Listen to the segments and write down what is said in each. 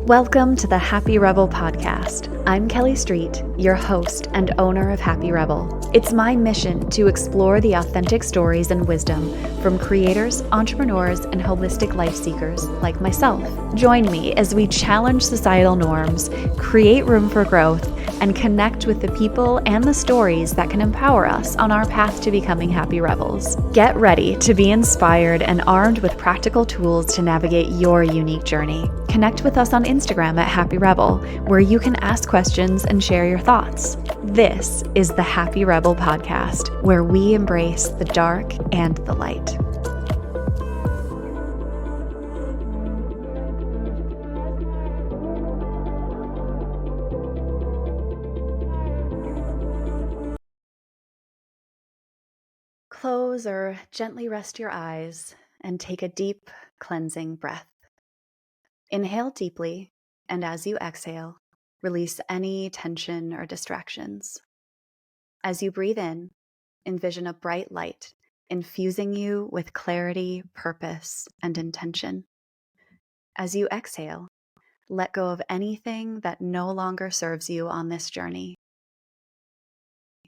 Welcome to the Happy Rebel podcast. I'm Kelly Street, your host and owner of Happy Rebel. It's my mission to explore the authentic stories and wisdom from creators, entrepreneurs, and holistic life seekers like myself. Join me as we challenge societal norms, create room for growth, and connect with the people and the stories that can empower us on our path to becoming happy rebels. Get ready to be inspired and armed with practical tools to navigate your unique journey. Connect with us on Instagram at Happy Rebel, where you can ask questions and share your thoughts. This is the Happy Rebel podcast, where we embrace the dark and the light. Close or gently rest your eyes and take a deep, cleansing breath. Inhale deeply, and as you exhale, release any tension or distractions. As you breathe in, envision a bright light infusing you with clarity, purpose, and intention. As you exhale, let go of anything that no longer serves you on this journey.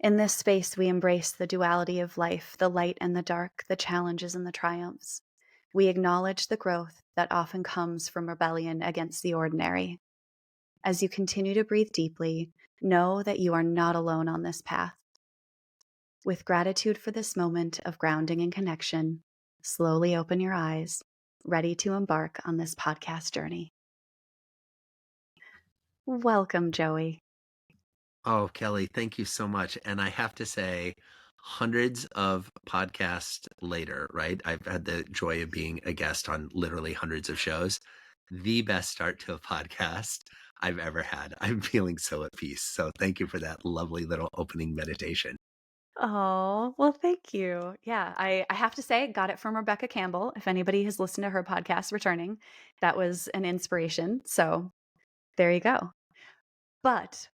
In this space, we embrace the duality of life, the light and the dark, the challenges and the triumphs. We acknowledge the growth that often comes from rebellion against the ordinary. As you continue to breathe deeply, know that you are not alone on this path. With gratitude for this moment of grounding and connection, slowly open your eyes, ready to embark on this podcast journey. Welcome, Joey. Oh, Kelly, thank you so much. And I have to say, hundreds of podcasts later, right? I've had the joy of being a guest on literally hundreds of shows. The best start to a podcast I've ever had. I'm feeling so at peace. So thank you for that lovely little opening meditation. Oh, well, thank you. Yeah, I have to say, got it from Rebecca Campbell. If anybody has listened to her podcast, Returning, that was an inspiration. So there you go. But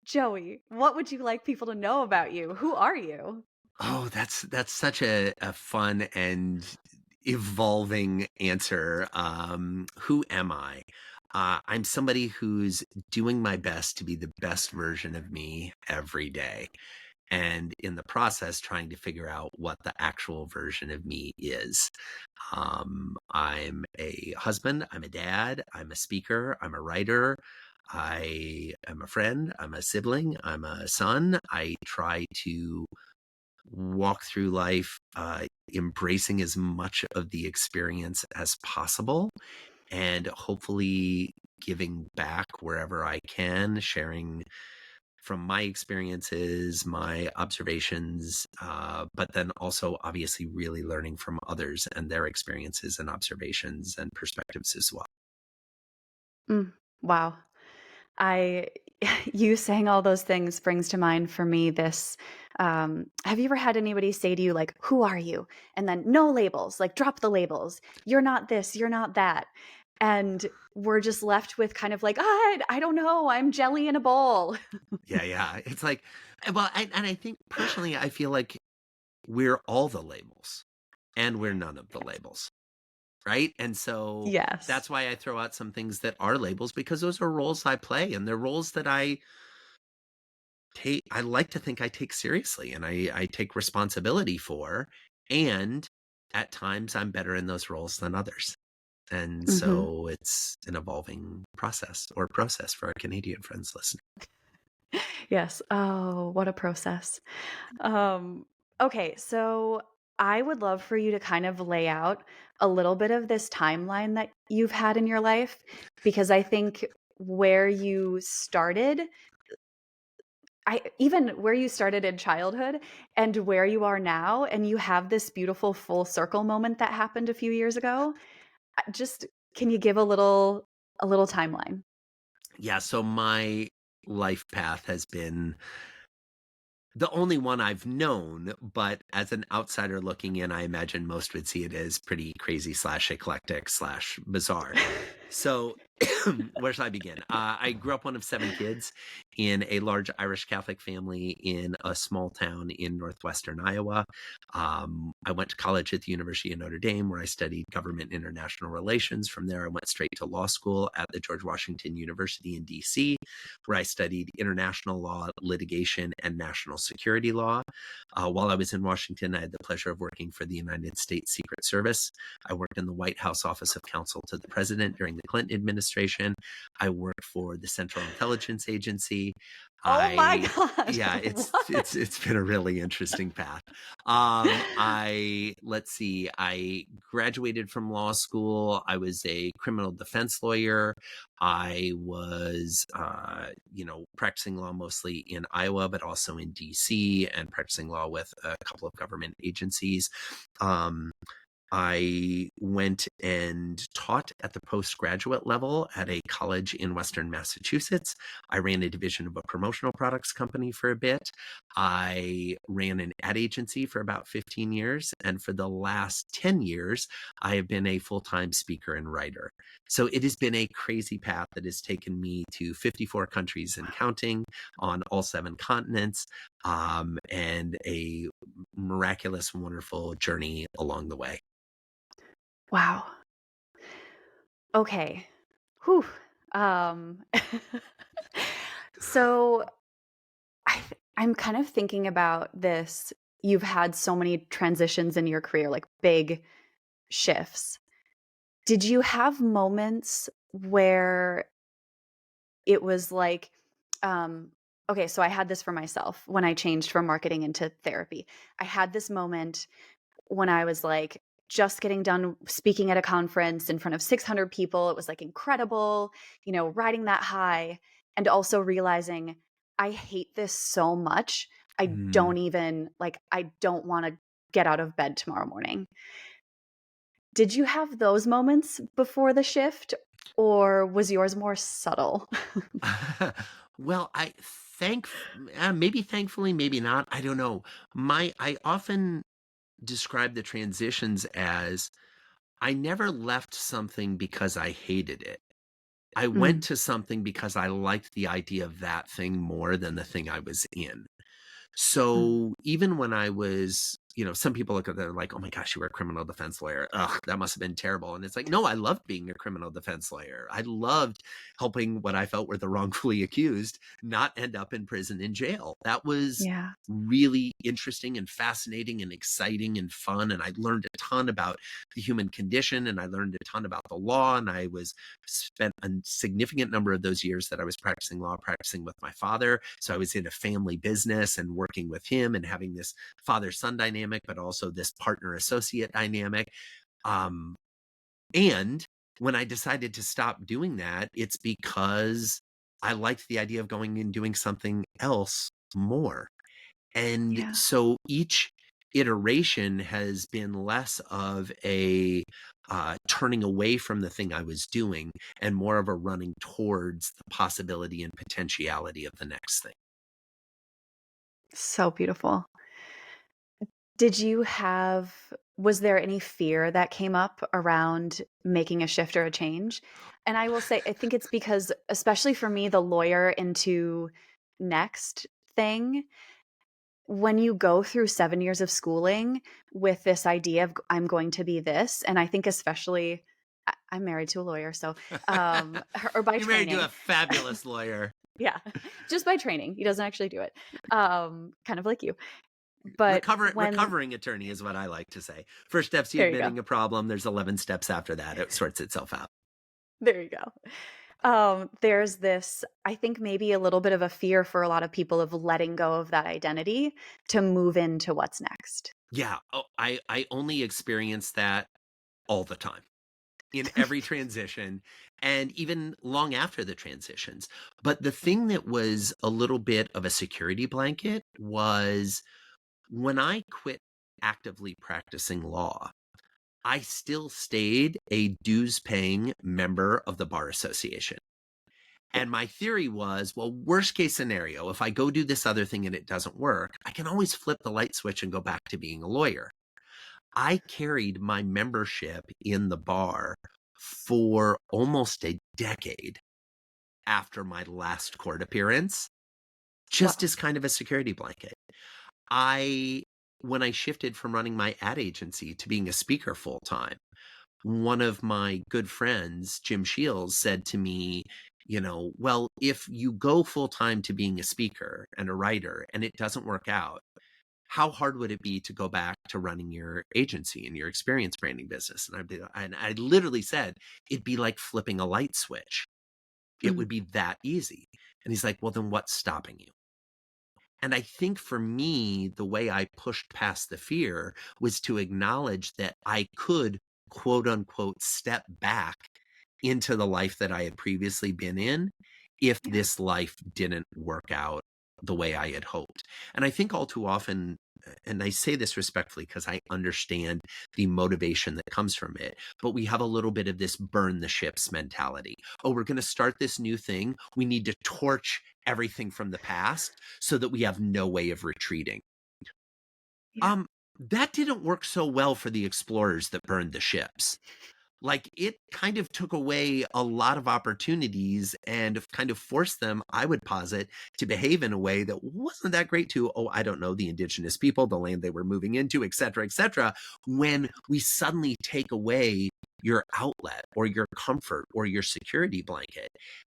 Joey, what would you like people to know about you? Who are you? Oh, that's such a fun and evolving answer. Who am I? I'm somebody who's doing my best to be the best version of me every day. And in the process, trying to figure out what the actual version of me is. I'm a husband, I'm a dad, I'm a speaker, I'm a writer, I am a friend, I'm a sibling, I'm a son. I try to walk through life embracing as much of the experience as possible and hopefully giving back wherever I can, sharing from my experiences, my observations, but then also obviously really learning from others and their experiences and observations and perspectives as well. Wow. I you saying all those things brings to mind for me this have you ever had anybody say to you like, who are you? And then no labels, like drop the labels. You're not this, you're not that. And we're just left with kind of like, I don't know, I'm jelly in a bowl. Yeah. It's like, well, and I think personally, I feel like we're all the labels and we're none of the labels. Right. And so Yes. that's why I throw out some things that are labels, because those are roles I play and they're roles that I like to think I take seriously and I take responsibility for. And at times I'm better in those roles than others. And Hmm. so it's an evolving process for our Canadian friends listening. Yes. Oh, what a process. Um, okay, so I would love for you to kind of lay out a little bit of this timeline that you've had in your life, because I think where you started, even where you started in childhood and where you are now, and you have this beautiful full circle moment that happened a few years ago. Just can you give a little timeline? Yeah. So my life path has been the only one I've known, but as an outsider looking in, I imagine most would see it as pretty crazy / eclectic / bizarre. So, where should I begin? I grew up one of 7 kids in a large Irish Catholic family in a small town in northwestern Iowa. I went to college at the University of Notre Dame, where I studied government and international relations. From there, I went straight to law school at the George Washington University in DC, where I studied international law, litigation, and national security law. While I was in Washington, I had the pleasure of working for the United States Secret Service. I worked in the White House Office of Counsel to the President during the Clinton administration. I worked for the Central Intelligence Agency. Oh my I God. Yeah, What? it's been a really interesting path. I let's see, I graduated from law school. I was a criminal defense lawyer. I was, practicing law mostly in Iowa, but also in DC, and practicing law with a couple of government agencies. Um, I went and taught at the postgraduate level at a college in Western Massachusetts. I ran a division of a promotional products company for a bit. I ran an ad agency for about 15 years. And for the last 10 years, I have been a full-time speaker and writer. So it has been a crazy path that has taken me to 54 countries and counting on all 7 continents, and a miraculous, wonderful journey along the way. Wow. Okay. Whew. Um, so I'm kind of thinking about this. You've had so many transitions in your career, like big shifts. Did you have moments where it was like, um, okay, so I had this for myself when I changed from marketing into therapy. I had this moment when I was like just getting done speaking at a conference in front of 600 people. It was like incredible, riding that high, and also realizing I hate this so much. Mm. I don't want to get out of bed tomorrow morning. Did you have those moments before the shift, or was yours more subtle? Well, thank maybe thankfully, maybe not. I don't know. I often describe the transitions as I never left something because I hated it. I went Mm, to something because I liked the idea of that thing more than the thing I was in. mm, So even when I was, some people look at that like, oh my gosh, you were a criminal defense lawyer. Ugh, that must have been terrible. And it's like, no, I loved being a criminal defense lawyer. I loved helping what I felt were the wrongfully accused not end up in prison and jail. That was yeah. really interesting and fascinating and exciting and fun. And I learned a ton about the human condition, and I learned a ton about the law. And I was spent a significant number of those years that I was practicing law, practicing with my father. So I was in a family business and working with him and having this father-son dynamic, but also this partner-associate dynamic. Um, and when I decided to stop doing that, it's because I liked the idea of going and doing something else more. And Yeah. so each iteration has been less of a turning away from the thing I was doing and more of a running towards the possibility and potentiality of the next thing. So beautiful. Did you have was there any fear that came up around making a shift or a change? And I will say, I think it's because, especially for me, the lawyer into next thing, when you go through 7 years of schooling with this idea of I'm going to be this, and I think especially I'm married to a lawyer, so, or by You're married to a training. fabulous lawyer. Yeah, just by training. He doesn't actually do it, kind of like you. But when Recovering attorney is what I like to say. First step's you there you go. admitting a problem. There's 11 steps after that. It sorts itself out. There you go. There's this, I think maybe a little bit of a fear for a lot of people of letting go of that identity to move into what's next. Yeah. Oh, I only experience that all the time in every transition and even long after the transitions. But the thing that was a little bit of a security blanket was when I quit actively practicing law, I still stayed a dues paying member of the Bar Association. Yeah. And my theory was, well, worst case scenario, if I go do this other thing and it doesn't work, I can always flip the light switch and go back to being a lawyer. I carried my membership in the bar for almost a decade after my last court appearance, just Whoa. as kind of a security blanket. I When I shifted from running my ad agency to being a speaker full time, one of my good friends, Jim Shields, said to me, well, if you go full time to being a speaker and a writer and it doesn't work out, how hard would it be to go back to running your agency and your experience branding business? And I literally said, it'd be like flipping a light switch. It Mm, would be that easy. And he's like, well, then what's stopping you? And I think for me, the way I pushed past the fear was to acknowledge that I could, quote unquote, step back into the life that I had previously been in if yeah. this life didn't work out the way I had hoped. And I think all too often, and I say this respectfully because I understand the motivation that comes from it, but we have a little bit of this burn the ships mentality. Oh, we're going to start this new thing. We need to torch everything from the past so that we have no way of retreating. Yeah. Um, that didn't work so well for the explorers that burned the ships. Like, it kind of took away a lot of opportunities and kind of forced them, I would posit, to behave in a way that wasn't that great to, oh, I don't know, the indigenous people, the land they were moving into, et cetera, et cetera. When we suddenly take away your outlet or your comfort or your security blanket.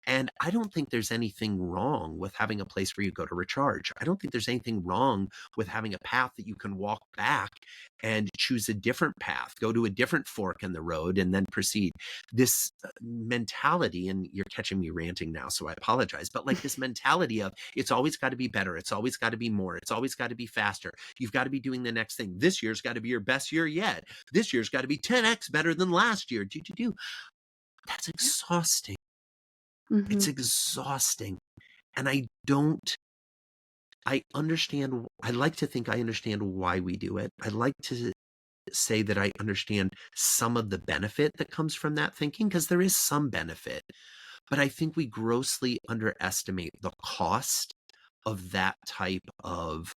And I don't think there's anything wrong with having a place where you go to recharge. I don't think there's anything wrong with having a path that you can walk back and choose a different path, go to a different fork in the road, and then proceed. This mentality, and you're catching me ranting now, so I apologize, but like this mentality of it's always got to be better, it's always got to be more, it's always got to be faster. You've got to be doing the next thing. This year's got to be your best year yet. This year's got to be 10x better than last year. Do. That's Yeah. exhausting. It's Hmm. exhausting. And I don't, I understand, I like to think I understand why we do it. I like to say that I understand some of the benefit that comes from that thinking, because there is some benefit. But I think we grossly underestimate the cost of that type of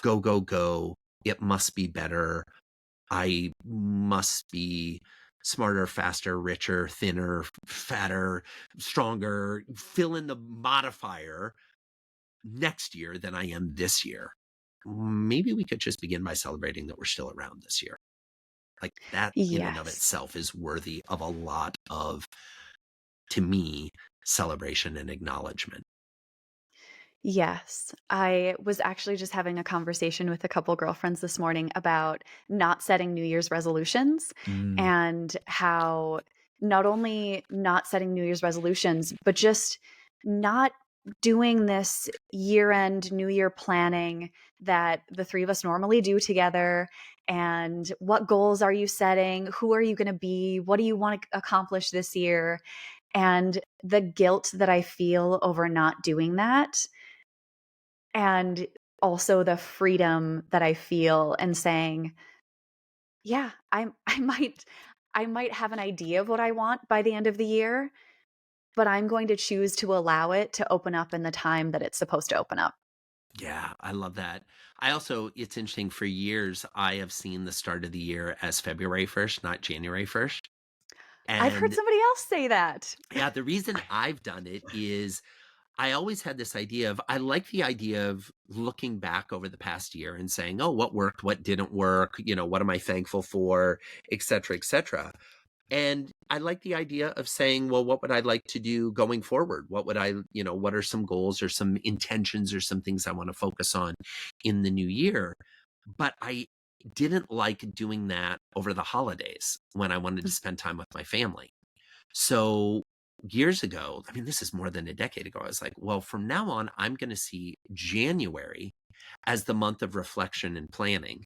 go, go, go. It must be better. I must be smarter, faster, richer, thinner, fatter, stronger, fill in the modifier next year than I am this year. Maybe we could just begin by celebrating that we're still around this year. Like, that in and of Yes. itself is worthy of a lot of, to me, celebration and acknowledgement. Yes. I was actually just having a conversation with a couple girlfriends this morning about not setting New Year's resolutions Mm, and how not only not setting New Year's resolutions, but just not doing this year end New Year planning that the three of us normally do together. And what goals are you setting? Who are you going to be? What do you want to accomplish this year? And the guilt that I feel over not doing that, and also the freedom that I feel in saying, "Yeah, I might have an idea of what I want by the end of the year, but I'm going to choose to allow it to open up in the time that it's supposed to open up." yeah, I love that. I also, it's interesting, for years, I have seen the start of the year as February 1st, not January 1st. I've heard And somebody else say that. yeah, the reason I've done it is I always had this idea of, I like the idea of looking back over the past year and saying, oh, what worked, what didn't work, what am I thankful for, et cetera, et cetera. And I like the idea of saying, well, what would I like to do going forward? What are some goals or some intentions or some things I want to focus on in the new year? But I didn't like doing that over the holidays when I wanted to Mm, spend time with my family. So years ago, I mean, this is more than a decade ago, I was like, well, from now on, I'm going to see January as the month of reflection and planning.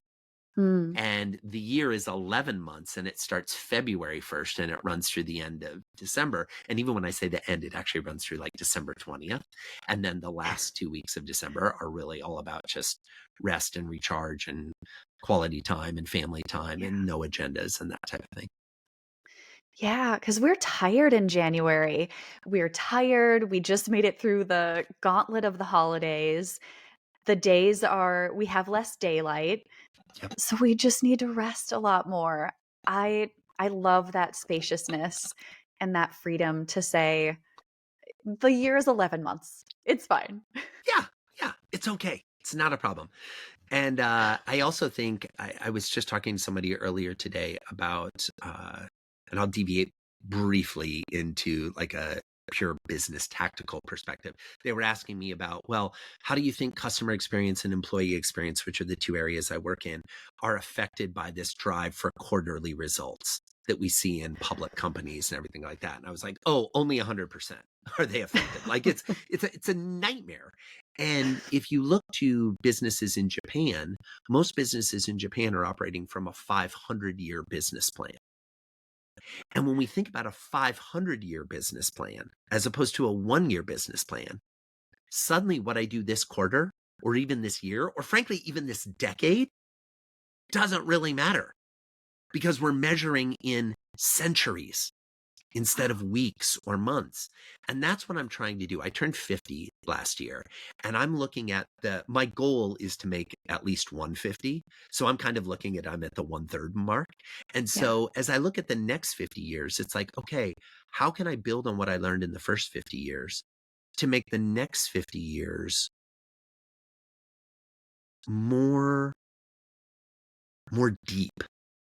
mm, And the year is 11 months, and it starts February 1st and it runs through the end of December. And even when I say the end, it actually runs through like December 20th. And then the last 2 weeks of December are really all about just rest and recharge and quality time and family time yeah. and no agendas and that type of thing. Yeah, because we're tired in January. We're tired, we just made it through the gauntlet of the holidays. We have less daylight. Yep. So we just need to rest a lot more. I I love that spaciousness and that freedom to say, "The year is 11 months. It's fine." Yeah, yeah, it's okay. It's not a problem. And I also think I was just talking to somebody earlier today about, and I'll deviate briefly into like a pure business tactical perspective. They were asking me about, well, how do you think customer experience and employee experience, which are the two areas I work in, are affected by this drive for quarterly results that we see in public companies and everything like that? And I was like, oh, only 100% are they affected. Like it's a nightmare. And if you look to businesses in Japan, most businesses in Japan are operating from a 500-year business plan. And when we think about a 500-year business plan, as opposed to a 1-year business plan, suddenly what I do this quarter, or even this year, or frankly, even this decade, doesn't really matter because we're measuring in centuries instead Wow. of weeks or months. And that's what I'm trying to do. I turned 50 last year, and I'm looking at my goal is to make at least 150. So I'm kind of looking at, I'm at the 1/3 mark. And Yeah. so as I look at the next 50 years, it's like, okay, how can I build on what I learned in the first 50 years to make the next 50 years more, more deep?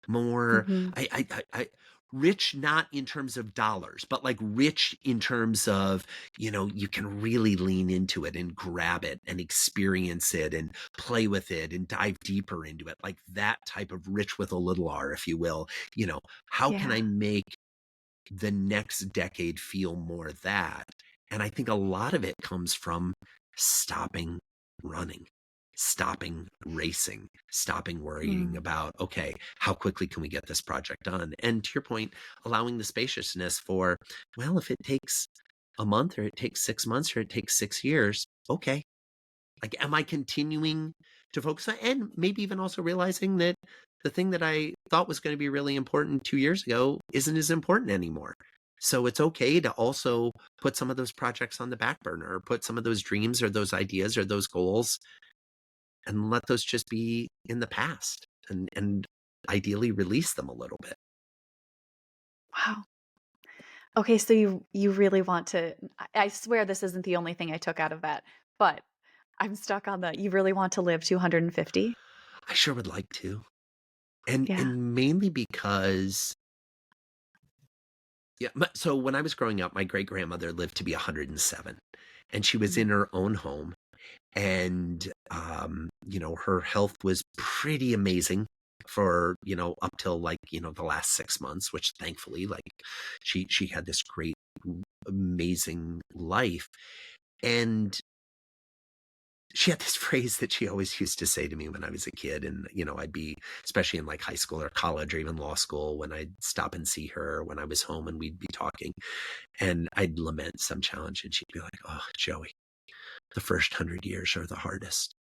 More Mhm. I rich, not in terms of dollars, but like rich in terms of, you can really lean into it and grab it and experience it and play with it and dive deeper into it, like that type of rich with a little r, if you will. How can Yeah. I make the next decade feel more that? And I think a lot of it comes from stopping running, stopping racing, stopping worrying Mm. about, okay, how quickly can we get this project done? And to your point, allowing the spaciousness for, well, if it takes a month or it takes 6 months or it takes 6 years, okay, like, am I continuing to focus on, and maybe even also realizing that the thing that I thought was going to be really important 2 years ago isn't as important anymore. So it's okay to also put some of those projects on the back burner, or put some of those dreams or those ideas or those goals and let those just be in the past, and ideally release them a little bit. Wow. Okay, so you really want to I swear this isn't the only thing I took out of that, but I'm stuck on the you really want to live 250? I sure would like to. And Yeah. and mainly because, yeah, so when I was growing up, my great grandmother lived to be 107, and she was in Mhm. her own home. And her health was pretty amazing for, up till like, the last 6 months, which thankfully, like, she had this great, amazing life. And she had this phrase that she always used to say to me when I was a kid. And, I'd be, especially in like high school or college or even law school, when I'd stop and see her when I was home and we'd be talking, and I'd lament some challenge, and she'd be like, "Oh, Joey, the first 100 years are the hardest."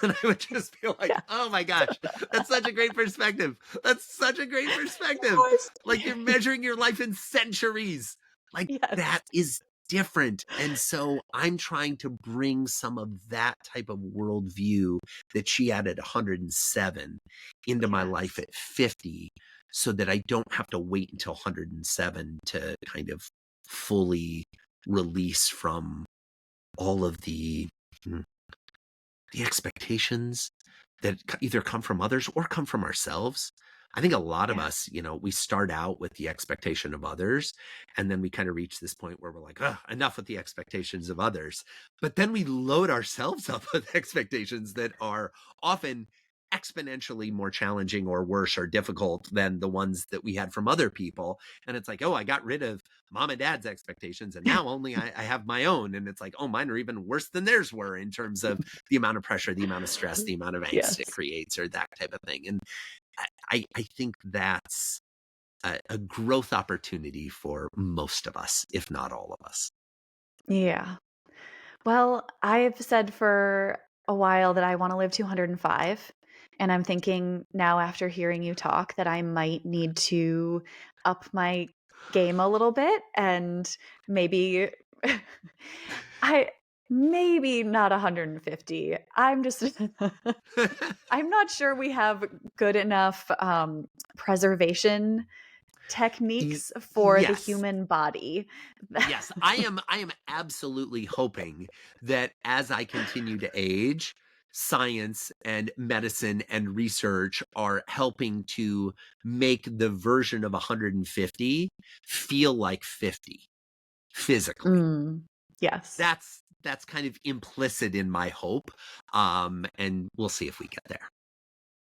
And I would just feel like, Yeah. oh my gosh, that's such a great perspective. That's such a great perspective. Yes. Like, you're measuring your life in centuries. Like, that Yes. is different. And so I'm trying to bring some of that type of worldview that she had at 107 into my life Yes. at 50, so that I don't have to wait until 107 to kind of fully release from all of the expectations that either come from others or come from ourselves. I think a lot of Yeah. us, we start out with the expectation of others, and then we kind of reach this point where we're like, oh, enough with the expectations of others. But then we load ourselves up with expectations that are often exponentially more challenging or worse or difficult than the ones that we had from other people. And it's like, oh, I got rid of mom and dad's expectations, and now only I have my own. And it's like, oh, mine are even worse than theirs were in terms of the amount of pressure, the amount of stress, the amount of angst it Yes. creates, or that type of thing. And I think that's a growth opportunity for most of us, if not all of us. Yeah. Well, I've said for a while that I wanna live 205, and I'm thinking now after hearing you talk that I might need to up my game a little bit and maybe I maybe not 150. I'm just I'm not sure we have good enough, preservation Y Techniques for the yes. human body. Yes, I am absolutely hoping that as I continue to age, science and medicine and research are helping to make the version of 150 feel like 50 physically. Mm, yes. That's kind of implicit in my hope, and we'll see if we get there.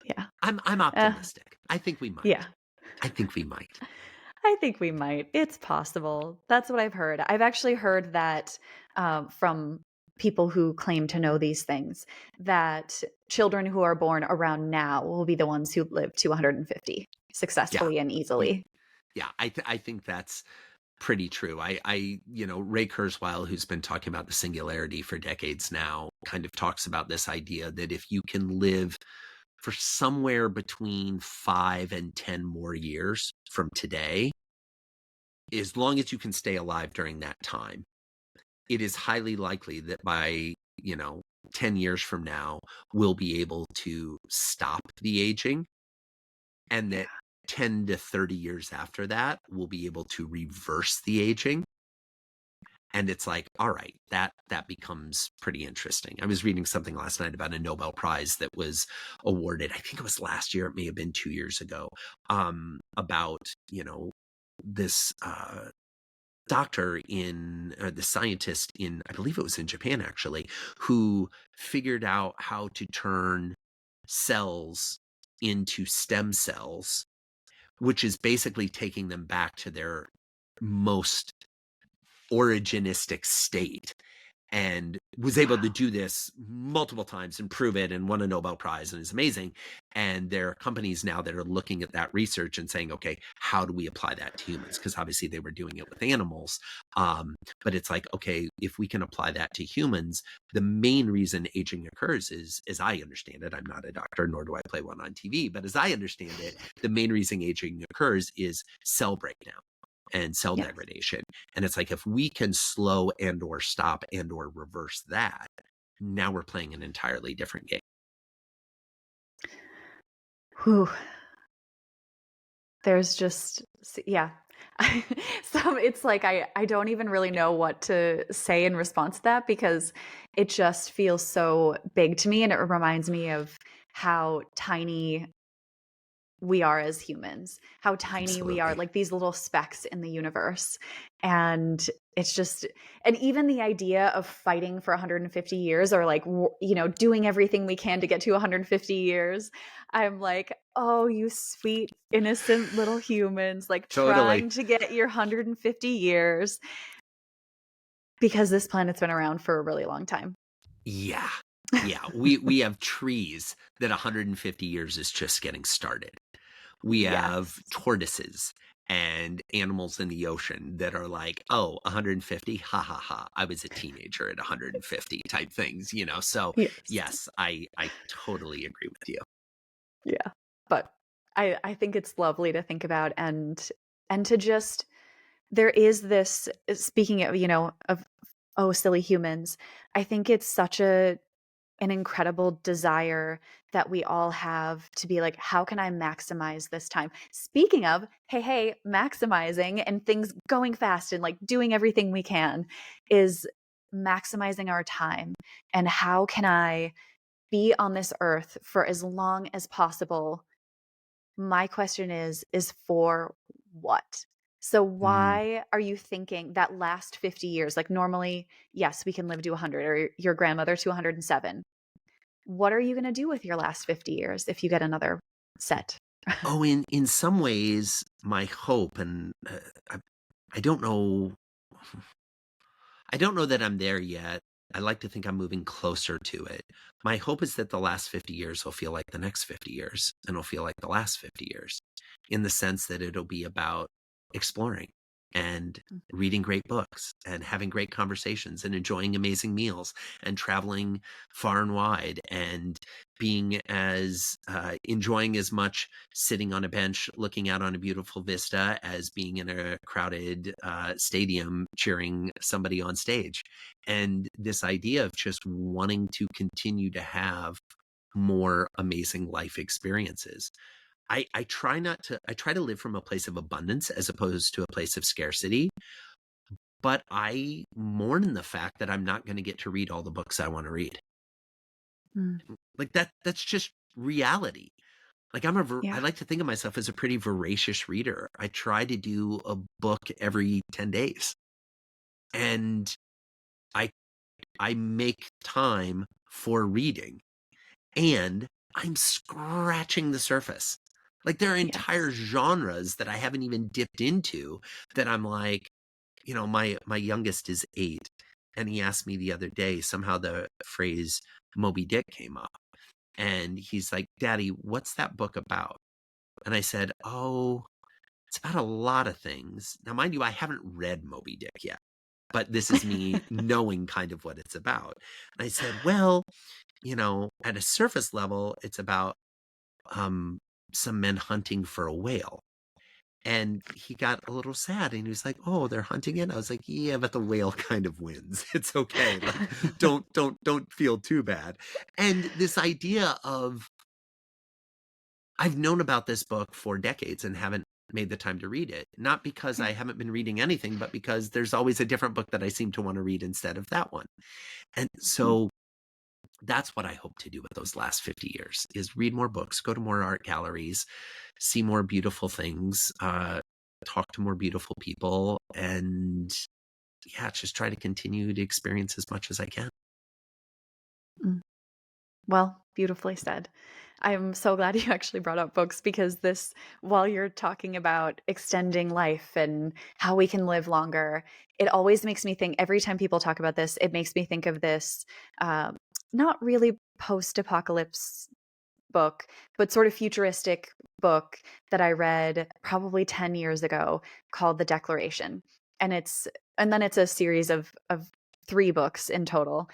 Yeah. I'm Uh, optimistic. I think we yeah. might. I think we might. I think we might. It's possible. That's what I've heard. I've actually heard that from people who claim to know these things, that children who are born around now will be the ones who live to 150 Yeah. successfully and Y easily. yeah, I think that's pretty true. Ray Kurzweil, who's been talking about the singularity for decades now, kind of talks about this idea that if you can live for somewhere between 5 and 10 more years from today, as long as you can stay alive during that time, it is highly likely that by, 10 years from now, we'll be able to stop the aging, and Yeah. that 10 to 30 years after that, we'll be able to reverse the aging. And it's like, all right, that becomes pretty interesting. I was reading something last night about a Nobel Prize that was awarded. I think it was last year. It may have been 2 years ago. About this doctor in the scientist in, I believe it was in Japan actually, who figured out how to turn cells into stem cells, which is basically taking them back to their most originistic state, and was able to Wow. do this multiple times and prove it and won a Nobel Prize and is amazing. And there are companies now that are looking at that research and saying, okay, how do we apply that to humans? Because obviously they were doing it with animals. But it's like, okay, if we can apply that to humans, the main reason aging occurs is, as I understand it, I'm not a doctor, nor do I play one on TV, but as I understand it, the main reason aging occurs is cell breakdown and cell Yes. degradation. And it's like, if we can slow and or stop and or reverse that, now we're playing an entirely different game. Whew. There's just yeah. So it's like I don't even really know what to say in response to that because it just feels so big to me and it reminds me of how tiny we are as humans, how tiny we are, Absolutely. like these little specks in the universe. And it's just, and even the idea of fighting for 150 years or like, doing everything we can to get to 150 years, I'm like, oh, you sweet, innocent little humans, like Totally. trying to get your 150 years because this planet's been around for a really long time. Yeah. Yeah. We have trees that 150 years is just getting started. We have Yes. tortoises and animals in the ocean that are like, oh, 150, ha ha ha, I was a teenager at 150 type things. So Yes. yes, I totally agree with you. Yeah. But I think it's lovely to think about and to just there is this speaking of, of oh silly humans, I think it's such an incredible desire that we all have to be like, how can I maximize this time? Speaking of, hey, maximizing and things going fast and like doing everything we can is maximizing our time. And how can I be on this earth for as long as possible? My question is for what? So Mm. why are you thinking that last 50 years, like normally, yes, we can live to 100 or your grandmother to 107. What are you going to do with your last 50 years if you get another set? Oh, in some ways, my hope, and I don't know, I don't know that I'm there yet. I like to think I'm moving closer to it. My hope is that the last 50 years will feel like the next 50 years, and it'll feel like the last 50 years, in the sense that it'll be about exploring and reading great books and having great conversations and enjoying amazing meals and traveling far and wide and being as enjoying as much sitting on a bench looking out on a beautiful vista as being in a crowded stadium cheering somebody on stage. And this idea of just wanting to continue to have more amazing life experiences. I try not to I try to live from a place of abundance as opposed to a place of scarcity, but I mourn the fact that I'm not gonna get to read all the books I wanna read. Mm. Like, that's just reality. Like, I Yeah. like to think of myself as a pretty voracious reader. I try to do a book every 10 days, and I I make time for reading, and I'm scratching the surface. Like, there are entire Yes. genres that I haven't even dipped into that I'm like, my youngest is 8, and he asked me the other day, somehow the phrase Moby Dick came up, and he's like, "Daddy, what's that book about?" And I said, "Oh, it's about a lot of things." Now, mind you, I haven't read Moby Dick yet, but this is me knowing kind of what it's about. And I said, "Well, at a surface level, it's about um, some men hunting for a whale." And he got a little sad and he was like, "Oh, they're hunting it?" I was like, "Yeah, but the whale kind of wins. It's okay. Like, don't feel too bad." And this idea of I've known about this book for decades and haven't made the time to read it. Not because Yeah. I haven't been reading anything, but because there's always a different book that I seem to want to read instead of that one. And Mm. so that's what I hope to do with those last 50 years is read more books, go to more art galleries, see more beautiful things, talk to more beautiful people, and yeah, just try to continue to experience as much as I can. Mm. Well, beautifully said. I'm so glad you actually brought up books because this, while you're talking about extending life and how we can live longer, it always makes me think, every time people talk about this, it makes me think of this, um, not really post apocalypse book, but sort of futuristic book that I read probably 10 years ago called The Declaration. And then it's a series of 3 books in total.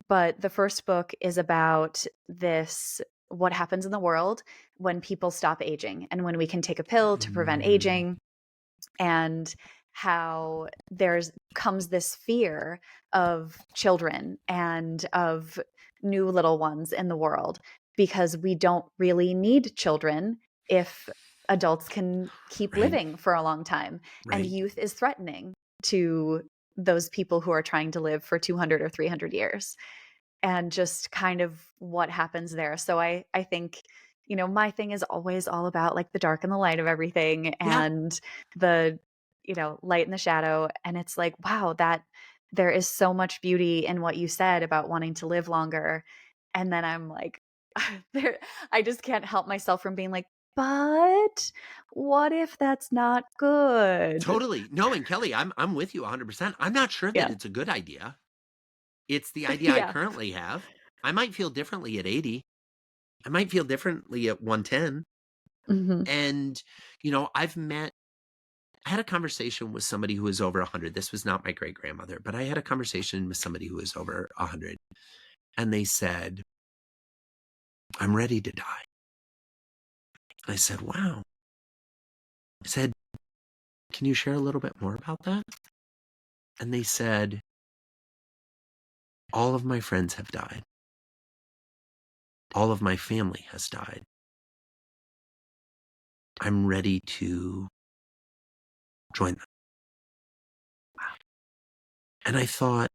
But the first book is about this, what happens in the world when people stop aging and when we can take a pill to prevent Mm, aging, and how there's comes this fear of children and of new little ones in the world because we don't really need children if adults can keep right, living for a long time, and right. youth is threatening to those people who are trying to live for 200 or 300 years, and just kind of what happens there. So I think, my thing is always all about like the dark and the light of everything, Yeah, and the, light and the shadow. And it's like, wow, that there is so much beauty in what you said about wanting to live longer. And then I'm like, there, I just can't help myself from being like, but what if that's not good? totally. No, and Kelly, I'm with you 100%. I'm not sure that Yeah. it's a good idea. It's the idea I Yeah. currently have. I might feel differently at 80. I might feel differently at 110. Hmm. And, I had a conversation with somebody who was over 100. This was not my great grandmother, but I had a conversation with somebody who was over 100. And they said, "I'm ready to die." I said, "Wow." I said, "Can you share a little bit more about that?" And they said, "All of my friends have died. All of my family has died. I'm ready to join them." And I thought,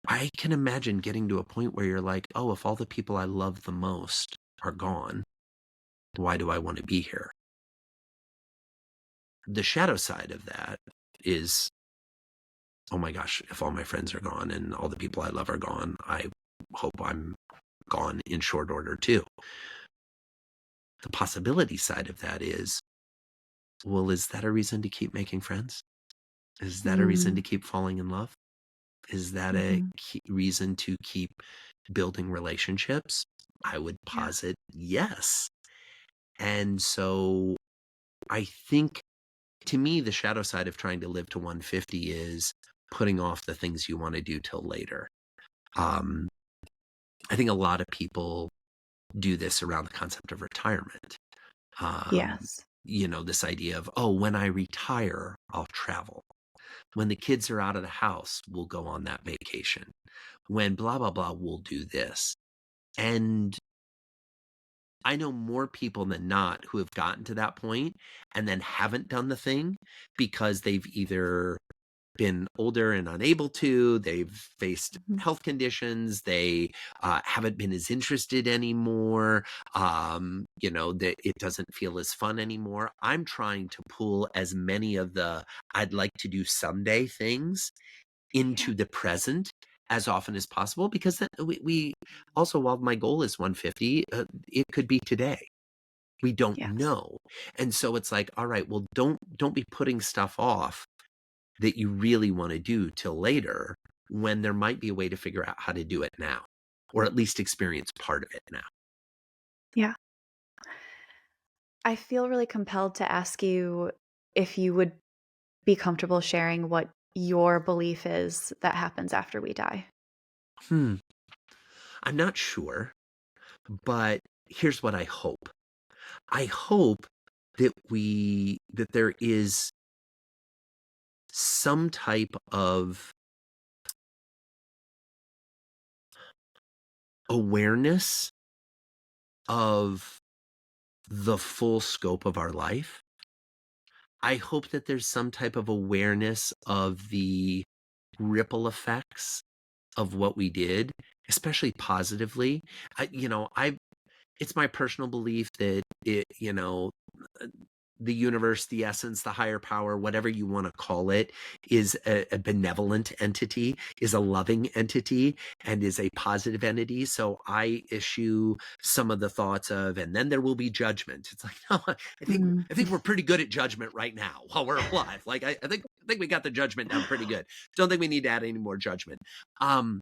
I can imagine getting to a point where you're like, "Oh, if all the people I love the most are gone, why do I want to be here?" The shadow side of that is, "Oh my gosh, if all my friends are gone and all the people I love are gone, I hope I'm gone in short order too." The possibility side of that is, well, is that a reason to keep making friends? Is that a reason to Mm-hmm. keep falling in love? Is that a reason to keep building relationships? I would Yeah. posit yes. And so I think, to me, the shadow side of trying to live to 150 is putting off the things you want to do till later. Um, I think a lot of people do this around the concept of retirement. Um, Yes. this idea of, oh, when I retire, I'll travel. When the kids are out of the house, we'll go on that vacation. When blah, blah, blah, we'll do this. And I know more people than not who have gotten to that point and then haven't done the thing because they've either been older and unable to, they've faced Mhm. health conditions, they haven't been as interested anymore, that it doesn't feel as fun anymore. I'm trying to pull as many of the I'd like to do someday things Yeah. into the present as often as possible, because then we also, while my goal is 150, it could be today. We don't Yes. know. And so it's like, all right, well, don't be putting stuff off that you really want to do till later, when there might be a way to figure out how to do it now, or at least experience part of it now. Yeah. I feel really compelled to ask you if you would be comfortable sharing what your belief is that happens after we die. Hmm. I'm not sure, but here's what I hope. I hope that there is some type of awareness of the full scope of our life. I hope that there's some type of awareness of the ripple effects of what we did, especially positively. I it's my personal belief that uh, the universe, the essence, the higher power, whatever you want to call it, is a benevolent entity, is a loving entity, and is a positive entity. So I issue some of the thoughts of, and then there will be judgment. It's like, no, Mm. I think we're pretty good at judgment right now while we're alive. Like I think we got the judgment down pretty good. Don't think we need to add any more judgment. Um,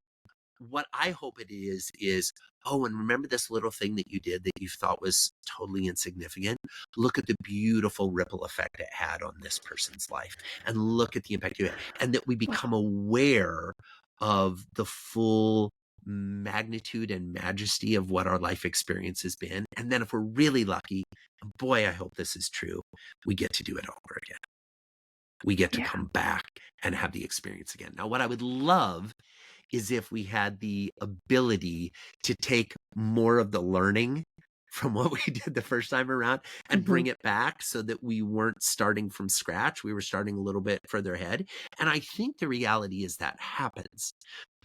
what I hope it is, oh, and remember this little thing that you did that you thought was totally insignificant? Look at the beautiful ripple effect it had on this person's life, and look at the impact you had, and that we become Wow. aware of the full magnitude and majesty of what our life experience has been. And then if we're really lucky, and boy, I hope this is true, we get to do it all over again. We get to Yeah. come back and have the experience again. Now, what I would love is if we had the ability to take more of the learning from what we did the first time around and Mhm. bring it back, so that we weren't starting from scratch. We were starting a little bit further ahead. And I think the reality is that happens.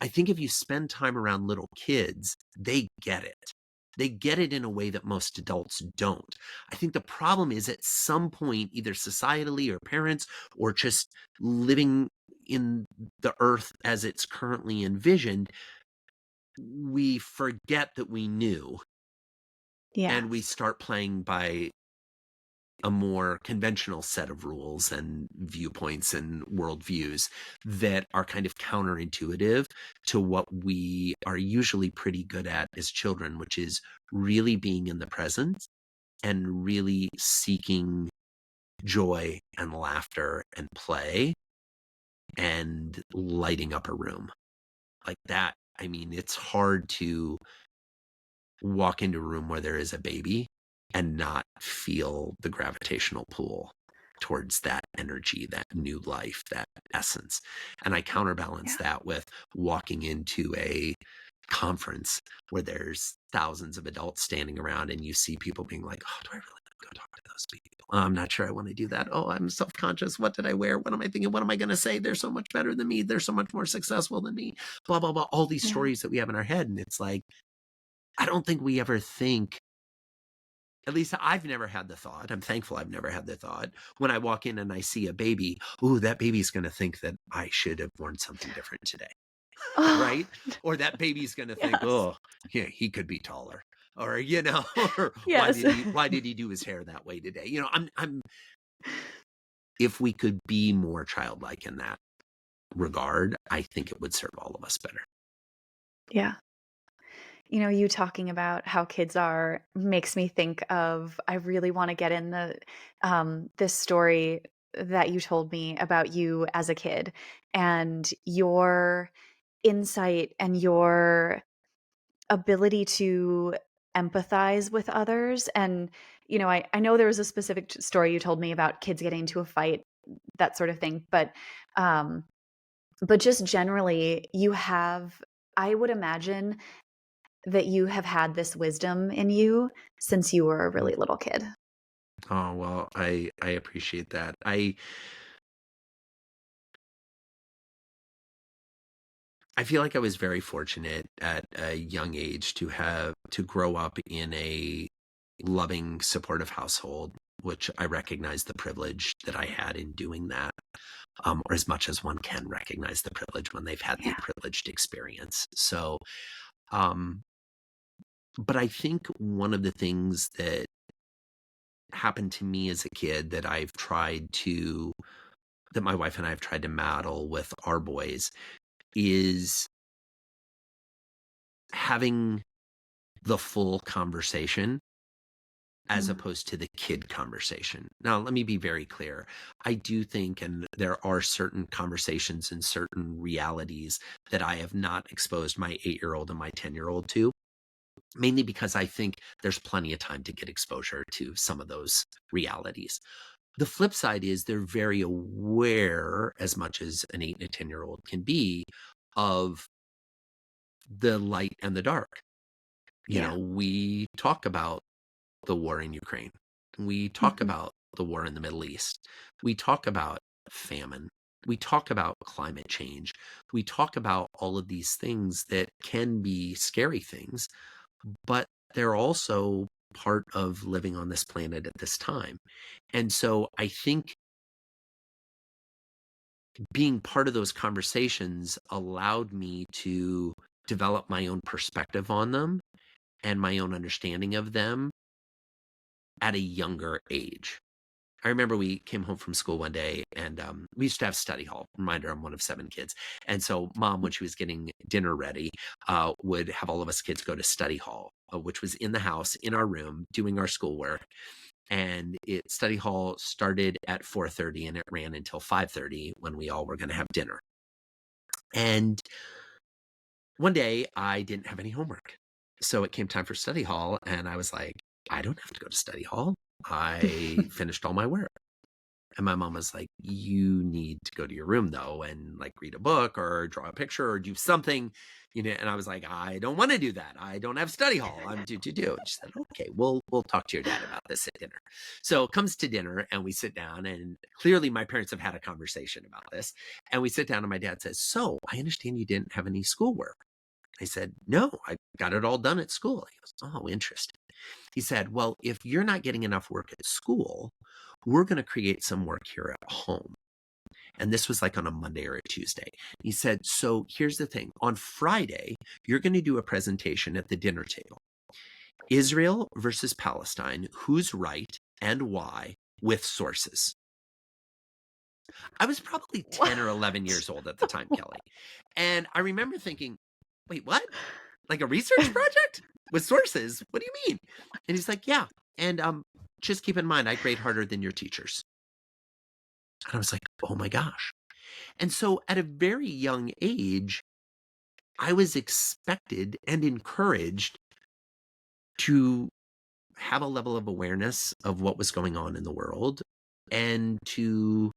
I think if you spend time around little kids, they get it. They get it in a way that most adults don't. I think the problem is, at some point, either societally or parents, or just living in the earth as it's currently envisioned, we forget that we knew, and we Yes. start playing by a more conventional set of rules and viewpoints and worldviews that are kind of counterintuitive to what we are usually pretty good at as children, which is really being in the present and really seeking joy and laughter and play and lighting up a room like that. I mean, it's hard to walk into a room where there is a baby and not feel the gravitational pull towards that energy, that new life, that essence. And I counterbalance Yeah. that with walking into a conference where there's thousands of adults standing around, and you see people being like, oh, do I really want to go talk to those people? Oh, I'm not sure I want to do that. Oh, I'm self-conscious. What did I wear? What am I thinking? What am I going to say? They're so much better than me. They're so much more successful than me. Blah, blah, blah. All these Yeah. stories that we have in our head. And it's like, I don't think we ever think, at least I've never had the thought. I'm thankful I've never had the thought, when I walk in and I see a baby, ooh, that baby's going to think that I should have worn something different today. Oh, Right? Or that baby's going to think, yes. oh, yeah, he could be taller. Or, or Yes. why did he do his hair that way today? If we could be more childlike in that regard, I think it would serve all of us better. Yeah. You talking about how kids are makes me think of, I really want to get in this story that you told me about you as a kid, and your insight and your ability to empathize with others. And I know there was a specific story you told me about kids getting into a fight, that sort of thing, but just generally, you have, I would imagine, that you have had this wisdom in you since you were a Mm. really little kid. Oh, well, I appreciate that. I feel like I was very fortunate at a young age to grow up in a loving, supportive household, which I recognize the privilege that I had in doing that, or as much as one can recognize the privilege when they've had the Yeah. privileged experience. So, um, but I think one of the things that happened to me as a kid that my wife and I have tried to model with our boys is having the full conversation as Mm. opposed to the kid conversation. Now, let me be very clear. I do think, and there are certain conversations and certain realities that I have not exposed my 8-year-old and my 10-year-old to, mainly because I think there's plenty of time to get exposure to some of those realities. The flip side is they're very aware, as much as an 8 and a 10-year-old can be, of the light and the dark. Yeah. We talk about the war in Ukraine. We talk Mhm. about the war in the Middle East. We talk about famine. We talk about climate change. We talk about all of these things that can be scary things, but they're also part of living on this planet at this time. And so I think being part of those conversations allowed me to develop my own perspective on them and my own understanding of them at a younger age. I remember we came home from school one day and we used to have study hall. Reminder, I'm one of 7 kids. And so mom, when she was getting dinner ready, would have all of us kids go to study hall, which was in the house, in our room, doing our schoolwork. And study hall started at 4:30 and it ran until 5:30 when we all were going to have dinner. And one day I didn't have any homework. So it came time for study hall and I was like, I don't have to go to study hall. I finished all my work. And my mom was like, you need to go to your room though and like read a book or draw a picture or do something, and I was like, I don't want to do that. I don't have study hall. I'm do. And she said, okay, we'll talk to your dad about this at dinner. So it comes to dinner and we sit down and clearly my parents have had a conversation about this. And we sit down and my dad says, so I understand you didn't have any schoolwork. I said, no, I got it all done at school. He goes, oh, interesting. He said, well, if you're not getting enough work at school, we're going to create some work here at home. And this was like on a Monday or a Tuesday. He said, so here's the thing. On Friday, you're going to do a presentation at the dinner table. Israel versus Palestine, who's right and why, with sources. I was probably 10 or 11 What? years old at the time, Kelly. And I remember thinking, wait, what? Like a research project with sources? What do you mean? And he's like, yeah. And just keep in mind, I grade harder than your teachers. And I was like, oh my gosh. And so at a very young age, I was expected and encouraged to have a level of awareness of what was going on in the world and to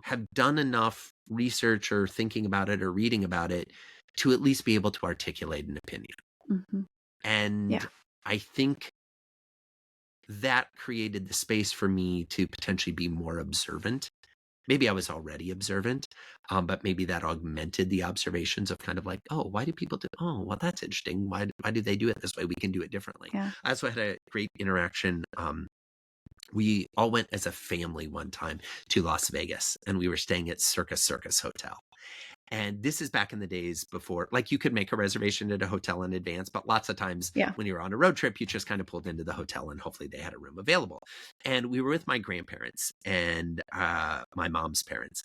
have done enough research or thinking about it or reading about it to at least be able to articulate an opinion. Mhm. And Yeah. I think that created the space for me to potentially be more observant. Maybe I was already observant, but maybe that augmented the observations of kind of like, oh, why do people do? Oh, well, that's interesting. Why do they do it this way? We can do it differently. Yeah. I also had a great interaction. We all went as a family one time to Las Vegas, and we were staying at Circus Hotel. And this is back in the days before, like you could make a reservation at a hotel in advance, but lots of times Yeah. when you're on a road trip, you just kind of pulled into the hotel and hopefully they had a room available. And we were with my grandparents and my mom's parents,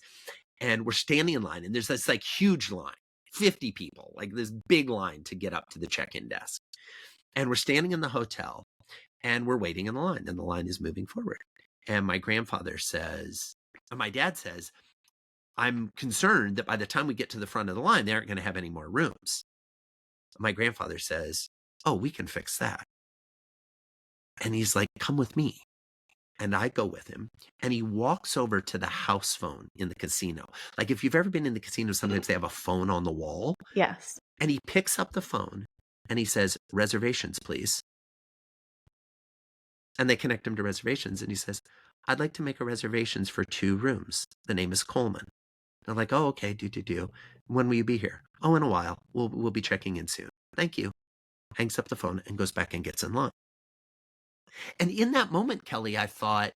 and we're standing in line, and there's this like huge line, 50 people, like this big line to get up to the check-in desk. And we're standing in the hotel and we're waiting in the line, and the line is moving forward. And my dad says, I'm concerned that by the time we get to the front of the line, they aren't going to have any more rooms. My grandfather says, oh, we can fix that. And he's like, come with me. And I go with him. And he walks over to the house phone in the casino. Like if you've ever been in the casino, sometimes they have a phone on the wall. Yes. And he picks up the phone And he says, reservations, please. And they connect him to reservations. And he says, I'd like to make a reservations for 2 rooms. The name is Coleman. They're like, oh, okay, do. When will you be here? Oh, in a while. We'll be checking in soon. Thank you. Hangs up the phone and goes back and gets in line. And in that moment, Kelly, I thought,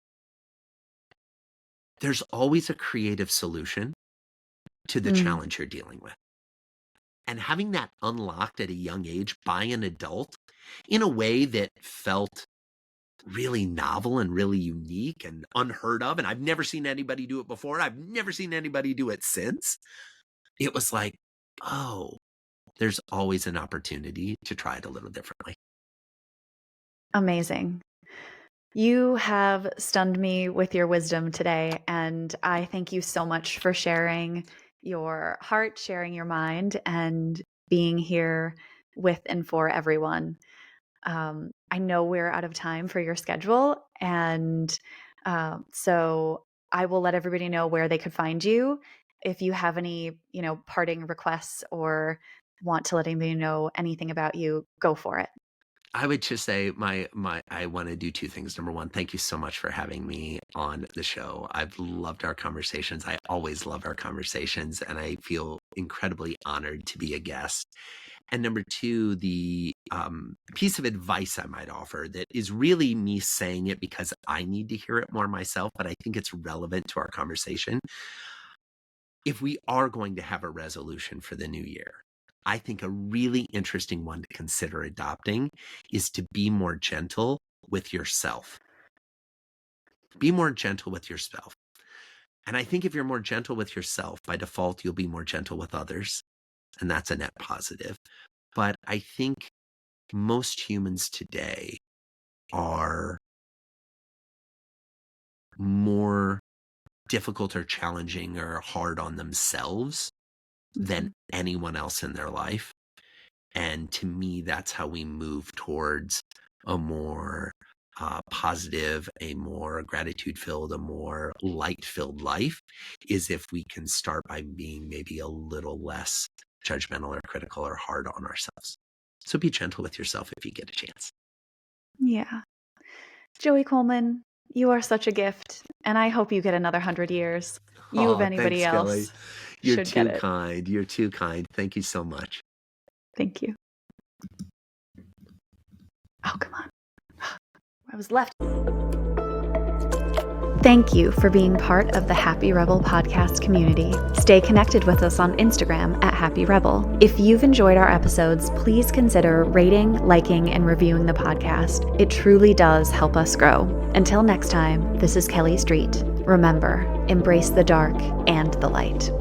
there's always a creative solution to the Mm. challenge you're dealing with. And having that unlocked at a young age by an adult in a way that felt really novel and really unique and unheard of, and I've never seen anybody do it before. I've never seen anybody do it since. It was like, oh, there's always an opportunity to try it a little differently. Amazing. You have stunned me with your wisdom today, and I thank you so much for sharing your heart, sharing your mind, and being here with and for everyone. I know we're out of time for your schedule, and so I will let everybody know where they could find you. If you have any, parting requests or want to let anybody know anything about you, go for it. I would just say I want to do 2 things. Number 1, thank you so much for having me on the show. I've loved our conversations. I always love our conversations, and I feel incredibly honored to be a guest. And number 2, the piece of advice I might offer that is really me saying it because I need to hear it more myself, but I think it's relevant to our conversation. If we are going to have a resolution for the new year, I think a really interesting one to consider adopting is to be more gentle with yourself. Be more gentle with yourself. And I think if you're more gentle with yourself, by default, you'll be more gentle with others. And that's a net positive. But I think most humans today are more difficult or challenging or hard on themselves than Mhm. anyone else in their life. And to me, that's how we move towards a more positive, a more gratitude-filled, a more light-filled life, is if we can start by being maybe a little less judgmental or critical or hard on ourselves. So be gentle with yourself if you get a chance. Yeah. Joey Coleman, you are such a gift, and I hope you get another 100 years. You, of Oh, anybody thanks, Kelly. else, You're should get too it. kind. You're too kind. Thank you so much. Thank you. Oh, come on. I was left. Thank you for being part of the Happy Rebel podcast community. Stay connected with us on Instagram at Happy Rebel. If you've enjoyed our episodes, please consider rating, liking, and reviewing the podcast. It truly does help us grow. Until next time, this is Kelly Street. Remember, embrace the dark and the light.